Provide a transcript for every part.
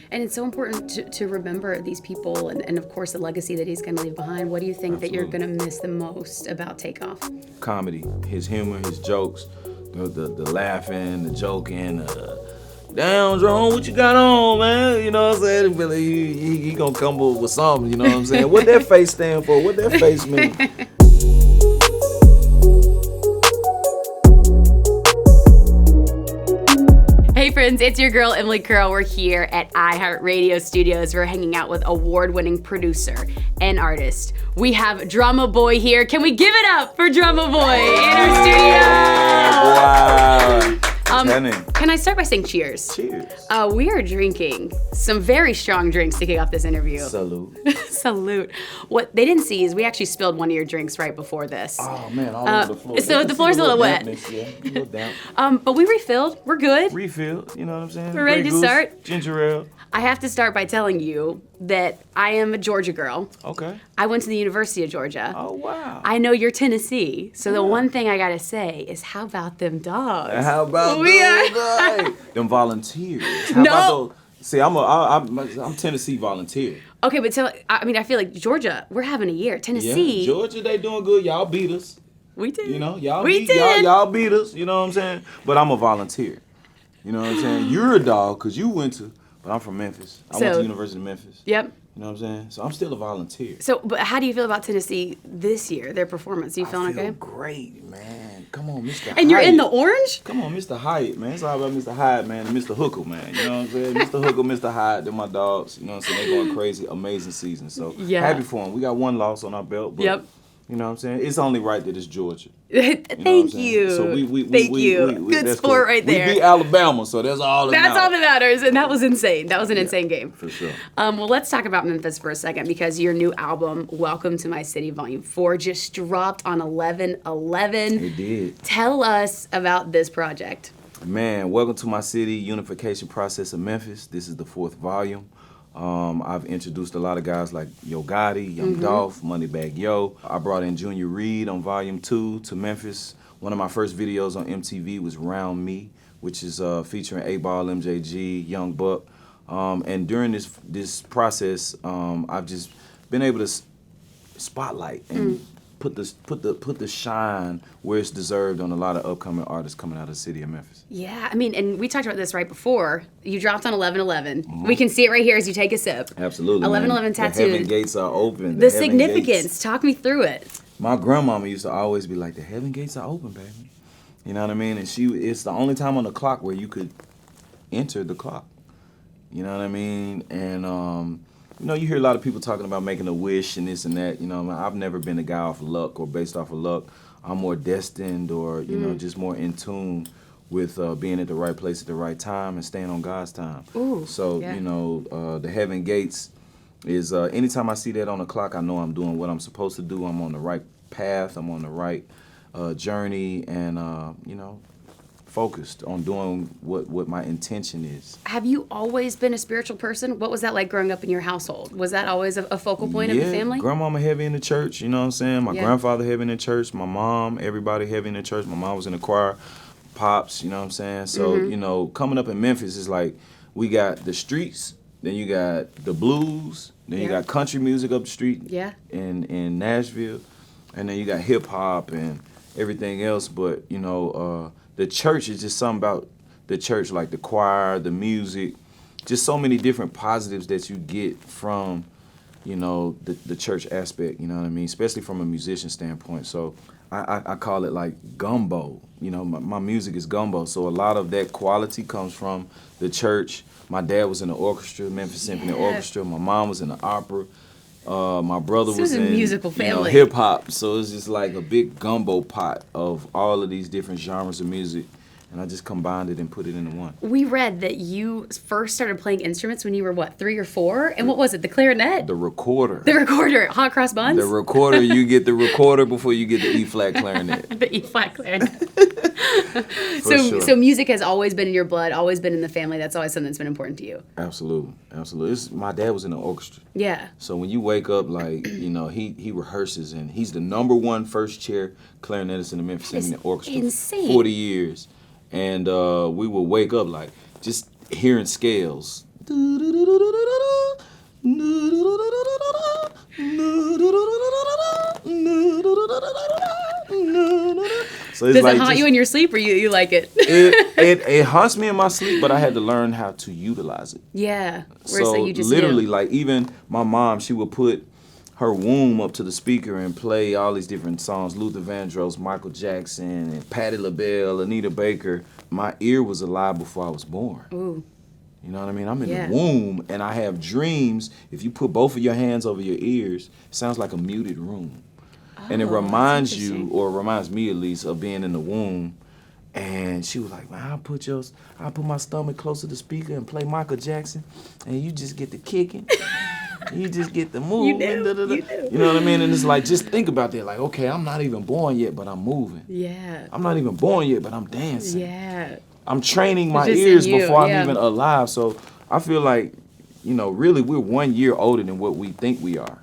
And it's so important to remember these people and of course the legacy that he's going to leave behind. What do you think that you're going to miss the most about Takeoff? Comedy, his humor, his jokes, the laughing, the joking. Damn, Drone, what you got on, man? You know what I'm saying? Really, he gonna come up with something, you know what I'm saying? What that face stand for? What that face mean? Hey friends, it's your girl Emily Curl. We're here at iHeartRadio Studios. We're hanging out with award-winning producer and artist. We have Drumma Boy here. Can we give it up for Drumma Boy in our studio? Wow. Can I start by saying cheers? Cheers. We are drinking some very strong drinks to kick off this interview. Salute. Salute. What they didn't see is we actually spilled one of your drinks right before this. Oh man, all over the floor. So the floor's a little wet. Yeah, a little damp. But we refilled. We're good. Refilled, you know what I'm saying? We're ready to start. Ginger ale. I have to start by telling you that I am a Georgia girl. Okay. I went to the University of Georgia. Oh, wow. I know you're Tennessee, so the one thing I gotta say is, how about them dogs? How about them volunteers? How No. about those? See, I'm Tennessee volunteer. Okay, but so, I mean, I feel like Georgia, we're having a year. Tennessee. Yeah, Georgia, they doing good. Y'all beat us. We did. You know, y'all We beat, did. y'all beat us. You know what I'm saying? But I'm a volunteer. You know what I'm saying? You're a dog because you went to, but I'm from Memphis. I went to the University of Memphis. Yep. You know what I'm saying? So I'm still a volunteer. So, but how do you feel about Tennessee this year, their performance? You feeling I feel okay? great, man. Come on, Mr. And you're Hyatt. in the orange? Come on, Mr. Hyatt, man. It's all about Mr. Hyatt, man, and Mr. Hooker, man. You know what I'm saying? Mr. Hooker, Mr. Hyatt, they're my dogs. You know what I'm saying? They're going crazy. Amazing season. So Yeah. happy for them. We got one loss on our belt, but Yep. you know what I'm saying? It's only right that it's Georgia. Thank you. So Thank you. Good that's sport cool. right there. We beat Alabama, so that's all that That's matters. all that matters, and that was insane. That was an insane game. For sure. Well, let's talk about Memphis for a second, because your new album, Welcome to My City Volume 4, just dropped on 11/11. It did. Tell us about this project. Man, Welcome to My City, Unification Process of Memphis. This is the 4th volume. I've introduced a lot of guys like Yo Gotti, Young Dolph, Moneybagg Yo. I brought in Junior Reed on Volume 2 to Memphis. One of my first videos on MTV was Round Me, which is featuring A-Ball, MJG, Young Buck. And during this process, I've just been able to spotlight and put the shine where it's deserved on a lot of upcoming artists coming out of the city of Memphis. Yeah, I mean, and we talked about this right before. You dropped on 11/11. We can see it right here as you take a sip. Absolutely. 11/11 The heaven tattooed. gates are open. The heaven significance. gates. Talk me through it. My grandmama used to always be like, the heaven gates are open, baby. You know what I mean? And it's the only time on the clock where you could enter the clock. You know what I mean? And, you know, you hear a lot of people talking about making a wish and this and that. You know, I've never been a guy off of luck or based off of luck. I'm more destined or, you know, just more in tune with being at the right place at the right time and staying on God's time. Ooh, So, yeah. you know, the heaven gates is anytime I see that on the clock, I know I'm doing what I'm supposed to do. I'm on the right path. I'm on the right journey and, you know, focused on doing what my intention is. Have you always been a spiritual person? What was that like growing up in your household? Was that always a focal point of the family? Grandmama heavy in the church, you know what I'm saying? My Yeah. grandfather heavy in the church, my mom, everybody heavy in the church. My mom was in the choir, pops, you know what I'm saying? So, you know, coming up in Memphis is like, we got the streets, then you got the blues, then you Yeah. got country music up the street Yeah. in Nashville, and then you got hip hop and everything else. But, you know, the church is just something about the church, like the choir, the music, just so many different positives that you get from, you know, the church aspect, you know what I mean? Especially from a musician standpoint. So I call it like gumbo. You know, my music is gumbo. So a lot of that quality comes from the church. My dad was in the orchestra, Memphis Symphony Orchestra. My mom was in the opera. My brother This was was a in musical family. hip hop. So it's just like a big gumbo pot of all of these different genres of music. And I just combined it and put it into one. We read that you first started playing instruments when you were, what, 3 or 4? And what was it, the clarinet? The recorder. The recorder, hot cross buns? The recorder, you get the recorder before you get the E-flat clarinet. The E-flat clarinet. For sure. So music has always been in your blood, always been in the family. That's always something that's been important to you. Absolutely, absolutely. My dad was in the orchestra. Yeah. So when you wake up, like, you know, he rehearses, and he's the #1 first chair clarinetist in the Memphis That is Symphony Orchestra insane. for 40 years. And we would wake up, like, just hearing scales, So it's Does like it haunt just, you in your sleep, or you like it? it haunts me in my sleep, but I had to learn how to utilize it. Yeah. So you just literally, knew. like even my mom, she would put her womb up to the speaker and play all these different songs, Luther Vandross, Michael Jackson, and Patti LaBelle, Anita Baker. My ear was alive before I was born. Ooh. You know what I mean? I'm in Yeah. the womb, and I have dreams. If you put both of your hands over your ears, it sounds like a muted room. And it Oh, that's reminds you, interesting. or reminds me at least, of being in the womb. And she was like, man, I'll put my stomach close to the speaker and play Michael Jackson, and you just get the kicking. You just get the moving. knew, Da-da-da. you knew. You know what I mean? And it's like, just think about that. Like, okay, I'm not even born yet, but I'm moving. Yeah. I'm not even born yet, but I'm dancing. Yeah. I'm training my Just in ears you, before yeah. I'm even alive. So I feel like, really we're 1 year older than what we think we are.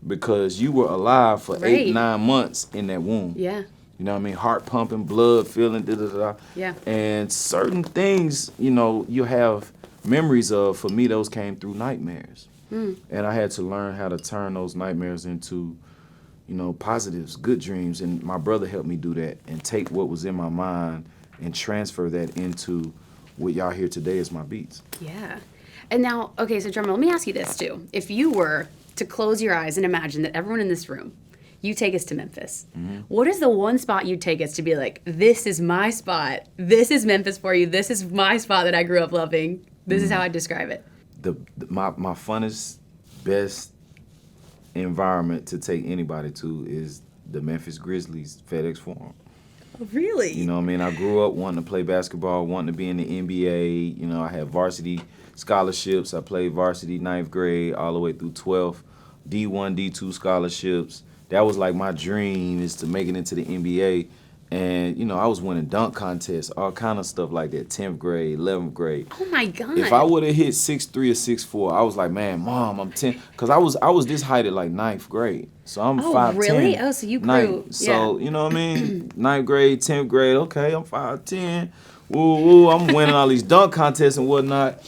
Because you were alive for Right. 8-9 months in that womb. Yeah. You know what I mean? Heart pumping, blood feeling, da-da-da. Yeah. And certain things, you have memories of. For me, those came through nightmares. And I had to learn how to turn those nightmares into, positives, good dreams. And my brother helped me do that and take what was in my mind and transfer that into what y'all hear today as my beats. Yeah. And now, okay, so Drumma, let me ask you this too. If you were to close your eyes and imagine that everyone in this room, you take us to Memphis. Mm-hmm. What is the one spot you'd take us to be like, this is my spot. This is Memphis for you. This is my spot that I grew up loving. This is how I describe it. My funnest, best environment to take anybody to is the Memphis Grizzlies FedEx Forum. Oh, really? You know what I mean? I grew up wanting to play basketball, wanting to be in the NBA. I had varsity scholarships. I played varsity 9th grade all the way through 12th. D1, D2 scholarships. That was like my dream, is to make it into the NBA. And, I was winning dunk contests, all kind of stuff like that, 10th grade, 11th grade. Oh, my God. If I would have hit 6'3" or 6'4", I was like, man, Mom, I'm 10. Because I was this height at like 9th grade. So I'm 5'10". Really? Oh, so you grew. So, you know what I mean? 9th grade, 10th grade, okay, I'm 5'10". Woo, woo, I'm winning all these dunk contests and whatnot.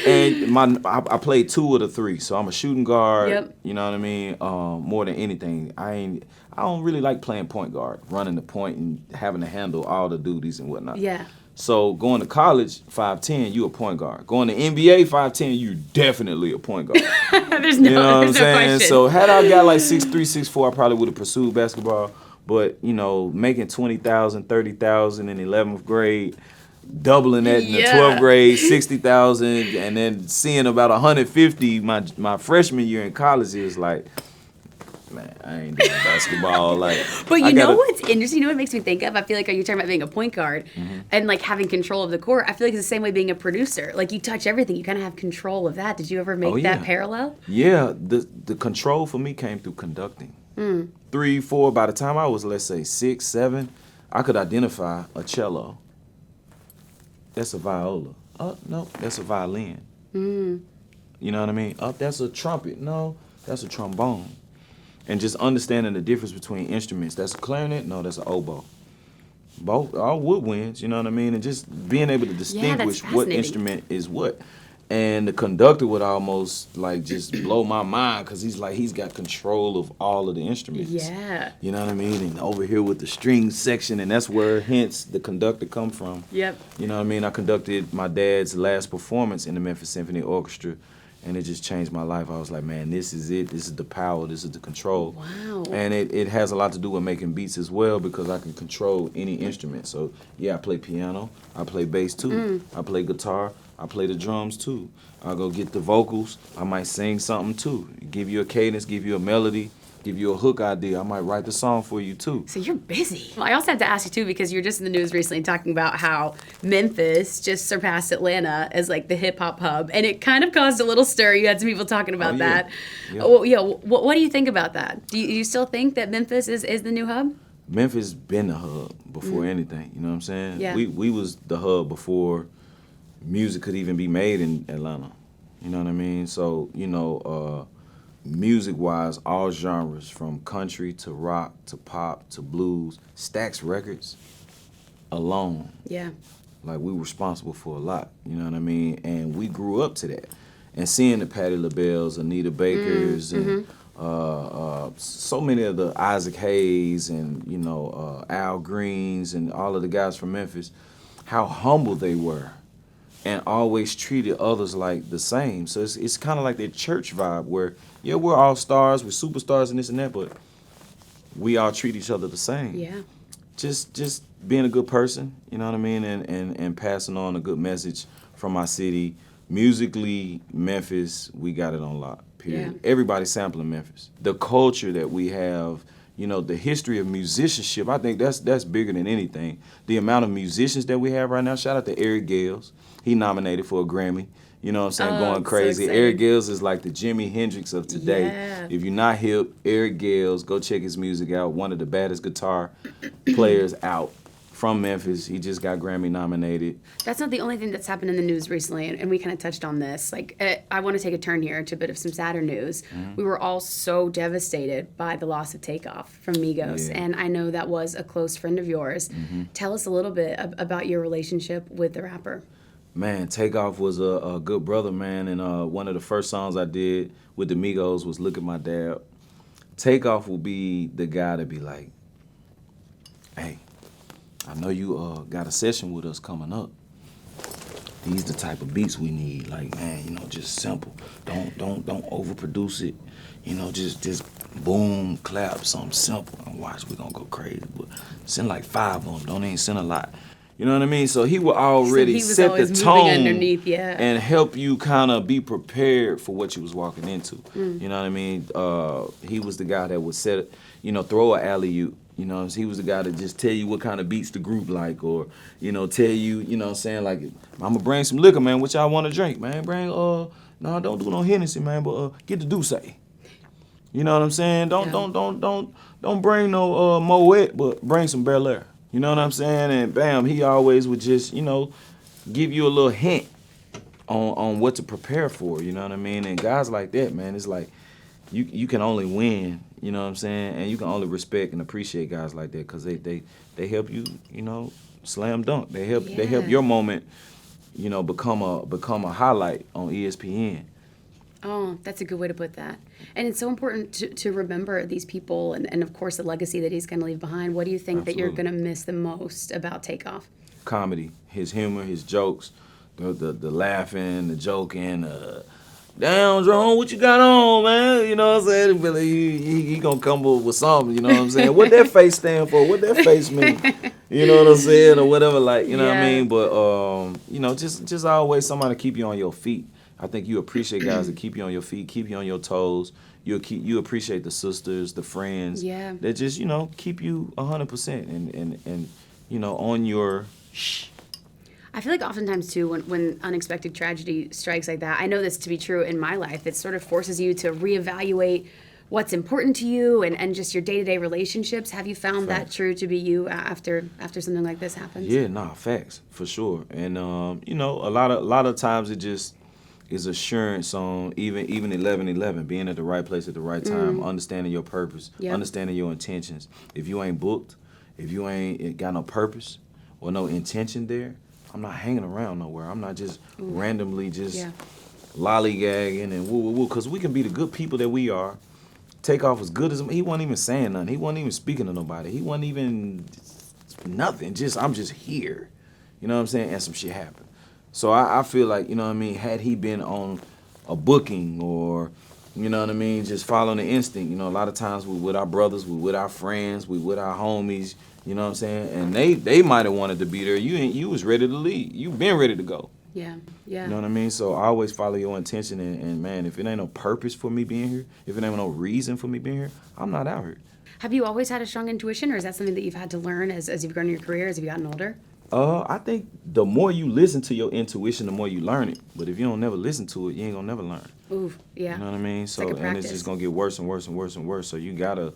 And I played 2 of the 3, so I'm a shooting guard. Yep. You know what I mean? More than anything, I don't really like playing point guard, running the point and having to handle all the duties and whatnot. Yeah. So going to college, 5'10", you a point guard. Going to NBA, 5'10", you definitely a point guard. There's no, You know what I'm there's no saying? question. So had I got like 6'3", 6'4", I probably would have pursued basketball. But, making $20,000, $30,000 in 11th grade, doubling that in the 12th grade, 60,000, and then seeing about 150 my freshman year in college, it was like, man, I ain't doing basketball. Like, But you know what's interesting? You know what it makes me think of? I feel like, are you talking about being a point guard and like having control of the court? I feel like it's the same way being a producer. Like you touch everything, you kind of have control of that. Did you ever make that parallel? Yeah, the control for me came through conducting. 3, 4, by the time I was, let's say, 6, 7, I could identify a cello. That's a viola. Oh, no, that's a violin. You know what I mean? Oh, that's a trumpet. No, that's a trombone. And just understanding the difference between instruments. That's a clarinet. No, that's an oboe. Both, all woodwinds, you know what I mean? And just being able to distinguish what instrument is what. And the conductor would almost like just blow my mind, because he's got control of all of the instruments. Yeah. You know what I mean? And over here with the string section, and that's where hence the conductor come from. Yep. You know what I mean? I conducted my dad's last performance in the Memphis Symphony Orchestra, and it just changed my life. I was like, man, this is it. This is the power. This is the control. Wow. And it has a lot to do with making beats as well, because I can control any instrument. So, yeah, I play piano. I play bass, too. I play guitar. I play the drums, too. I go get the vocals. I might sing something, too. Give you a cadence, give you a melody, give you a hook idea. I might write the song for you, too. So you're busy. Well, I also had to ask you, too, because you're just in the news recently talking about how Memphis just surpassed Atlanta as, like, the hip-hop hub. And it kind of caused a little stir. You had some people talking about that. Yeah. Well, yeah, what do you think about that? Do you still think that Memphis is the new hub? Memphis been the hub before anything. You know what I'm saying? Yeah. We was the hub before music could even be made in Atlanta. You know what I mean? So, music-wise, all genres, from country to rock to pop to blues, Stax Records alone. Yeah. Like, we were responsible for a lot, you know what I mean? And we grew up to that. and seeing the Patti LaBelle's, Anita Baker's, and so many of the Isaac Hayes and, you know, Al Greens and all of the guys from Memphis, how humble they were and always treated others like the same. So it's kind of like that church vibe where, yeah, we're all stars, we're superstars and this and that, but we all treat each other the same. Yeah. Just being a good person, you know what I mean, and passing on a good message from our city. Musically, Memphis, we got it on lock, period. Yeah. Everybody sampling Memphis. The culture that we have, you know, the history of musicianship, I think that's bigger than anything. The amount of musicians that we have right now, shout out to Eric Gales. He nominated for a Grammy. You know what I'm saying? Going crazy. So Eric Gales is like the Jimi Hendrix of today. Yeah. If you're not hip, Eric Gales, go check his music out. One of the baddest guitar players out from Memphis. He just got Grammy nominated. That's not the only thing that's happened in the news recently, and we kind of touched on this. Like, I want to take a turn here to a bit of some sadder news. We were all so devastated by the loss of Takeoff from Migos, and I know that was a close friend of yours. Tell us a little bit about your relationship with the rapper. Man, Takeoff was a good brother, man, and one of the first songs I did with the Migos was Look at My Dad. Takeoff will be the guy to be like, hey, I know you got a session with us coming up. These the type of beats we need. Like, man, you know, just simple. Don't overproduce it. You know, just boom, clap, something simple. And watch, we gonna go crazy. But send like 5 of them. Don't even send a lot. You know what I mean? So he would already set the tone underneath, and help you kind of be prepared for what you was walking into. You know what I mean? He was the guy that would throw an alley-oop. You know, he was the guy to just tell you what kind of beats the group like, or, you know, tell you, you know what I'm saying, like, I'm gonna bring some liquor, man, what y'all want to drink, man? Bring, no, don't do no Hennessy, man, but get the Douce. You know what I'm saying? Don't bring no Moet, but bring some Bel Air. You know what I'm saying? And bam, he always would just, you know, give you a little hint on what to prepare for, you know what I mean? And guys like that, man, it's like, you can only win, you know what I'm saying? And you can only respect and appreciate guys like that because they help you, you know, slam dunk. They help your moment, you know, become a highlight on ESPN. Oh, that's a good way to put that. And it's so important to remember these people and of course, the legacy that he's going to leave behind. What do you think that you're going to miss the most about Takeoff? Comedy, his humor, his jokes, the laughing, the joking, damn, Drone, what you got on, man? You know what I'm saying? But he gonna come up with something, you know what I'm saying? What that face stand for? What that face mean? You know what I'm saying? Or whatever, like, you know what I mean? But, you know, just always somebody to keep you on your feet. I think you appreciate guys that keep you on your feet, keep you on your toes. You appreciate the sisters, the friends that just, you know, keep you 100% and you know, on your I feel like oftentimes, too, when unexpected tragedy strikes like that, I know this to be true in my life, it sort of forces you to reevaluate what's important to you and just your day-to-day relationships. Have you found that true to be you after something like this happens? Yeah, facts, for sure. And, you know, a lot of times it just is assurance on even 11:11, being at the right place at the right time, understanding your purpose, understanding your intentions. If you ain't booked, if you ain't got no purpose or no intention there, I'm not hanging around nowhere. I'm not just randomly just lollygagging and woo, because we can be the good people that we are. Takeoff was good as he wasn't even saying nothing. He wasn't even speaking to nobody. He wasn't even nothing. I'm just here. You know what I'm saying? And some shit happened. So I feel like, you know what I mean, had he been on a booking or, you know what I mean, just following the instinct, you know, a lot of times we with our brothers, we with our friends, we with our homies, you know what I'm saying? And they might have wanted to be there. You was ready to leave. You been ready to go. Yeah. You know what I mean? So I always follow your intention and man, if it ain't no purpose for me being here, if it ain't no reason for me being here, I'm not out here. Have you always had a strong intuition, or is that something that you've had to learn as you've grown in your career, as you've gotten older? I think the more you listen to your intuition, the more you learn it. But if you don't never listen to it, you ain't gonna never learn. Ooh, yeah. You know what I mean? So, like and it's just gonna get worse and worse and worse and worse. So you gotta,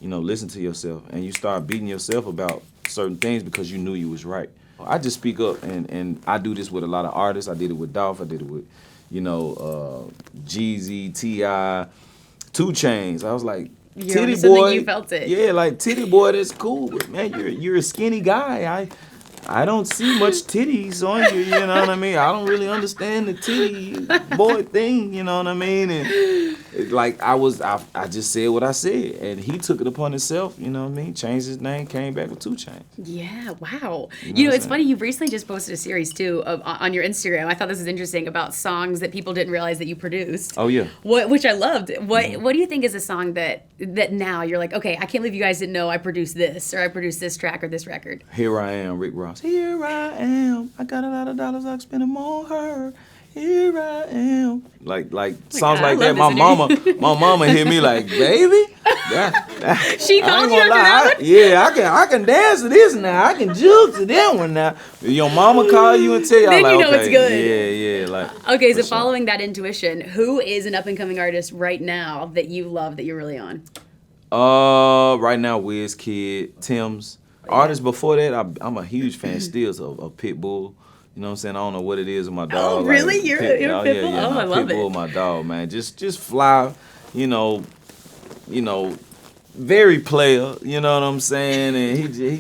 you know, listen to yourself, and you start beating yourself about certain things because you knew you was right. I just speak up, and I do this with a lot of artists. I did it with Dolph. I did it with, you know, Jeezy, T.I., 2 Chainz. I was like, Titty Boy. You felt it. Yeah, like Titty Boy, that's cool, but man, you're a skinny guy. I don't see much titties on you, you know what I mean? I don't really understand the titty boy thing, you know what I mean? And like I just said what I said, and he took it upon himself, you know what I mean? Changed his name, came back with 2 Chainz. Yeah, wow. You know, it's funny, you've recently just posted a series too on your Instagram. I thought this was interesting about songs that people didn't realize that you produced. Oh yeah. Which I loved. What do you think is a song that now you're like, okay, I can't believe you guys didn't know I produced this, or I produced this track or this record? Here I Am, Rick Ross. Here I am. I got a lot of dollars, I can spend them on her. Here I am. Like songs like that. My mama hear me like, baby. She called you after that one? Yeah, I can dance to this now. I can juke to that one now. Your mama call you and tell you, then like, you know okay, it's good. Yeah. Like, okay, so following that intuition, who is an up and coming artist right now that you love, that you're really on? Right now, Wizkid, Tim's. Artists before that, I'm a huge fan still of Pitbull. You know what I'm saying? I don't know what it is with my dog. Oh, really? Like, you're a Pitbull? Yeah, I love Pitbull, it. my dog, man. Just fly, you know, very player. You know what I'm saying? And he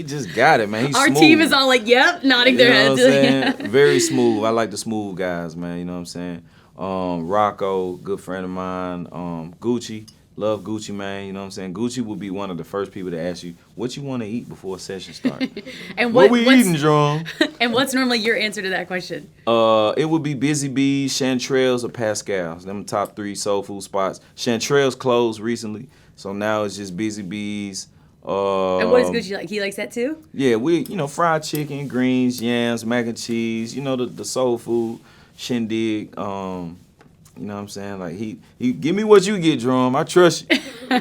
just got it, man. He's Our smooth. team is all like, yep, nodding their heads. You know what I'm saying? Very smooth. I like the smooth guys, man. You know what I'm saying? Rocco, good friend of mine. Gucci. Love Gucci, man. You know what I'm saying? Gucci will be one of the first people to ask you what you want to eat before a session starts. And what we eating, Drum? And what's normally your answer to that question? It would be Busy Bees, Chanterelles, or Pascal's. Them top 3 soul food spots. Chanterelles closed recently, so now it's just Busy Bees. And what does Gucci like? He likes that too? Yeah, fried chicken, greens, yams, mac and cheese. You know, the soul food, shindig. You know what I'm saying? Like, he give me what you get, Drum. I trust you.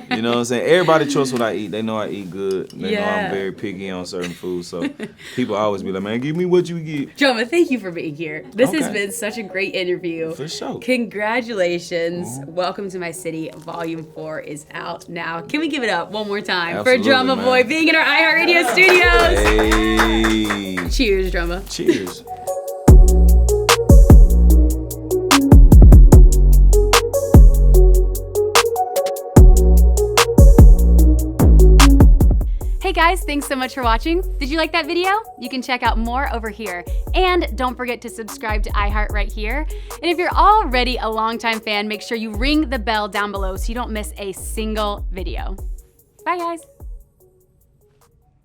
You know what I'm saying? Everybody trusts what I eat. They know I eat good. They know I'm very picky on certain foods. So people always be like, man, give me what you get. Drumma, thank you for being here. This has been such a great interview. For sure. Congratulations. Welcome to My City. Volume 4 is out now. Can we give it up one more time Absolutely, for Drumma Boy being in our iHeartRadio studios? Hey. Cheers, Drumma. Cheers. Hey guys, thanks so much for watching. Did you like that video? You can check out more over here. And don't forget to subscribe to iHeart right here. And if you're already a longtime fan, make sure you ring the bell down below so you don't miss a single video. Bye guys.